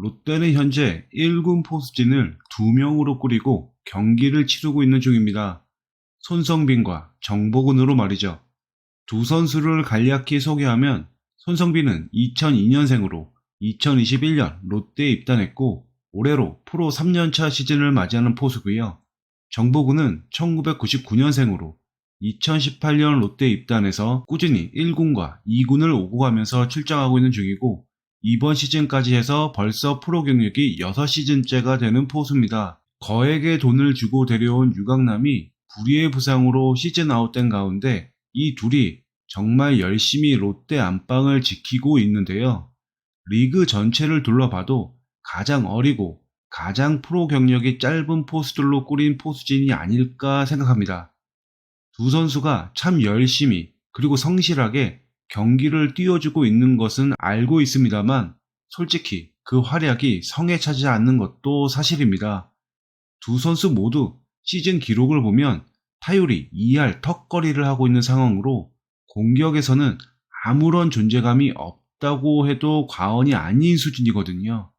롯데는 현재 1군 포수진을 2명으로 꾸리고 경기를 치르고 있는 중입니다. 손성빈과 정보근으로 말이죠. 두 선수를 간략히 소개하면 손성빈은 2002년생으로 2021년 롯데에 입단했고 올해로 프로 3년차 시즌을 맞이하는 포수고요. 정보근은 1999년생으로 2018년 롯데에 입단해서 꾸준히 1군과 2군을 오고 가면서 출장하고 있는 중이고 이번 시즌까지 해서 벌써 프로 경력이 6시즌째가 되는 포수입니다. 거액의 돈을 주고 데려온 유강남이 불의의 부상으로 시즌 아웃된 가운데 이 둘이 정말 열심히 롯데 안방을 지키고 있는데요. 리그 전체를 둘러봐도 가장 어리고 가장 프로 경력이 짧은 포수들로 꾸린 포수진이 아닐까 생각합니다. 두 선수가 참 열심히 그리고 성실하게 경기를 띄워주고 있는 것은 알고 있습니다만 솔직히 그 활약이 성에 차지 않는 것도 사실입니다. 두 선수 모두 시즌 기록을 보면 타율이 2할 턱걸이를 하고 있는 상황으로 공격에서는 아무런 존재감이 없다고 해도 과언이 아닌 수준이거든요.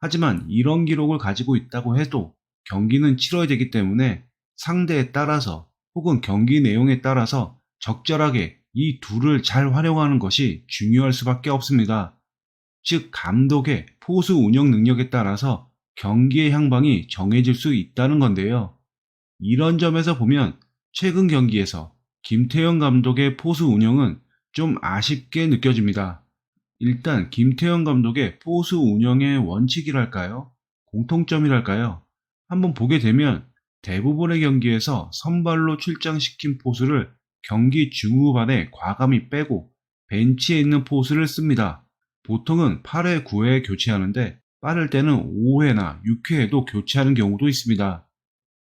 하지만 이런 기록을 가지고 있다고 해도 경기는 치러야 되기 때문에 상대에 따라서 혹은 경기 내용에 따라서 적절하게 이 둘을 잘 활용하는 것이 중요할 수밖에 없습니다. 즉 감독의 포수 운영 능력에 따라서 경기의 향방이 정해질 수 있다는 건데요. 이런 점에서 보면 최근 경기에서 김태형 감독의 포수 운영은 좀 아쉽게 느껴집니다. 일단 김태형 감독의 포수 운영의 원칙이랄까요? 공통점이랄까요? 한번 보게 되면 대부분의 경기에서 선발로 출장시킨 포수를 경기 중후반에 과감히 빼고 벤치에 있는 포수를 씁니다. 보통은 8회, 9회에 교체하는데 빠를 때는 5회나 6회에도 교체하는 경우도 있습니다.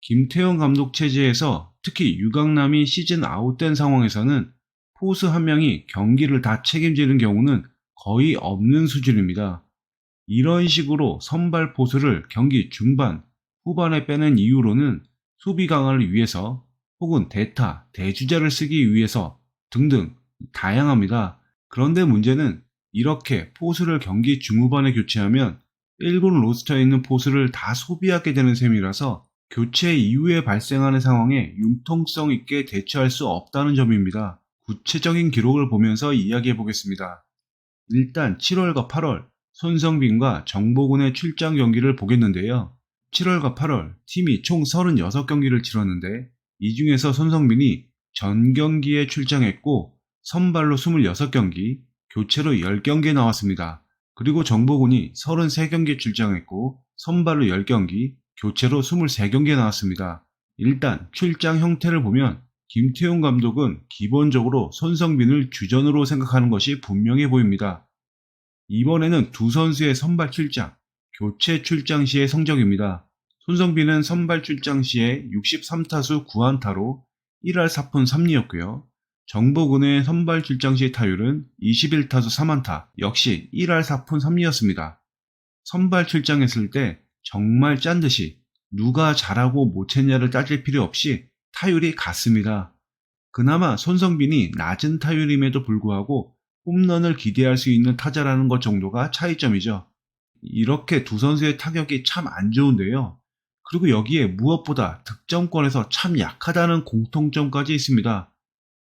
김태형 감독 체제에서 특히 유강남이 시즌 아웃된 상황에서는 포수 한 명이 경기를 다 책임지는 경우는 거의 없는 수준입니다. 이런 식으로 선발 포수를 경기 중반, 후반에 빼는 이유로는 수비 강화를 위해서 혹은 대타, 대주자를 쓰기 위해서 등등 다양합니다. 그런데 문제는 이렇게 포수를 경기 중후반에 교체하면 1군 로스터에 있는 포수를 다 소비하게 되는 셈이라서 교체 이후에 발생하는 상황에 융통성 있게 대처할 수 없다는 점입니다. 구체적인 기록을 보면서 이야기해 보겠습니다. 일단 7월과 8월 손성빈과 정보근의 출장 경기를 보겠는데요. 7월과 8월 팀이 총 36경기를 치렀는데 이 중에서 손성빈이 전 경기에 출장했고 선발로 26경기, 교체로 10경기에 나왔습니다. 그리고 정보근이 33경기에 출장했고 선발로 10경기, 교체로 23경기에 나왔습니다. 일단 출장 형태를 보면 김태용 감독은 기본적으로 손성빈을 주전으로 생각하는 것이 분명해 보입니다. 이번에는 두 선수의 선발 출장, 교체 출장 시의 성적입니다. 손성빈은 선발 출장 시에 63타수 9안타로 1할 4푼 3리였고요. 정보근의 선발 출장 시 타율은 21타수 3안타, 역시 1할 4푼 3리였습니다. 선발 출장했을 때 정말 짠 듯이 누가 잘하고 못했냐를 따질 필요 없이 타율이 같습니다. 그나마 손성빈이 낮은 타율임에도 불구하고 홈런을 기대할 수 있는 타자라는 것 정도가 차이점이죠. 이렇게 두 선수의 타격이 참 안 좋은데요. 그리고 여기에 무엇보다 득점권에서 참 약하다는 공통점까지 있습니다.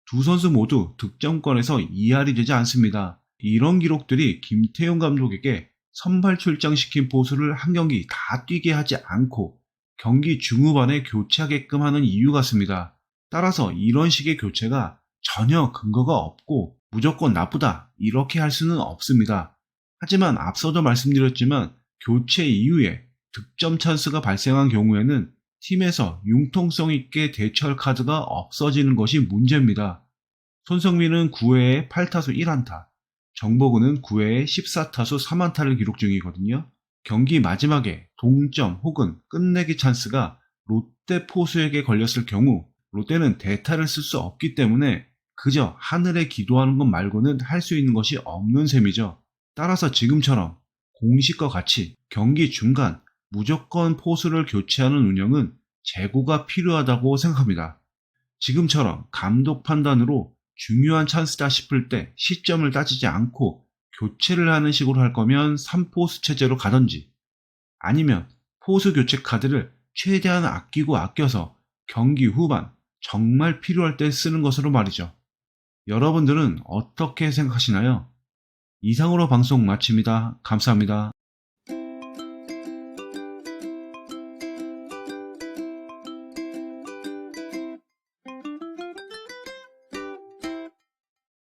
두 선수 모두 득점권에서 2할이 되지 않습니다. 이런 기록들이 김태형 감독에게 선발 출장시킨 포수를 한 경기 다 뛰게 하지 않고 경기 중후반에 교체하게끔 하는 이유 같습니다. 따라서 이런 식의 교체가 전혀 근거가 없고 무조건 나쁘다 이렇게 할 수는 없습니다. 하지만 앞서도 말씀드렸지만 교체 이후에 득점 찬스가 발생한 경우에는 팀에서 융통성 있게 대처할 카드가 없어지는 것이 문제입니다. 손성민은 9회에 8타수 1안타, 정보근은 9회에 14타수 3안타를 기록 중이거든요. 경기 마지막에 동점 혹은 끝내기 찬스가 롯데 포수에게 걸렸을 경우 롯데는 대타를 쓸 수 없기 때문에 그저 하늘에 기도하는 것 말고는 할 수 있는 것이 없는 셈이죠. 따라서 지금처럼 공식과 같이 경기 중간 무조건 포수를 교체하는 운영은 재고가 필요하다고 생각합니다. 지금처럼 감독 판단으로 중요한 찬스다 싶을 때 시점을 따지지 않고 교체를 하는 식으로 할 거면 3포수 체제로 가던지, 아니면 포수 교체 카드를 최대한 아끼고 아껴서 경기 후반 정말 필요할 때 쓰는 것으로 말이죠. 여러분들은 어떻게 생각하시나요? 이상으로 방송 마칩니다. 감사합니다.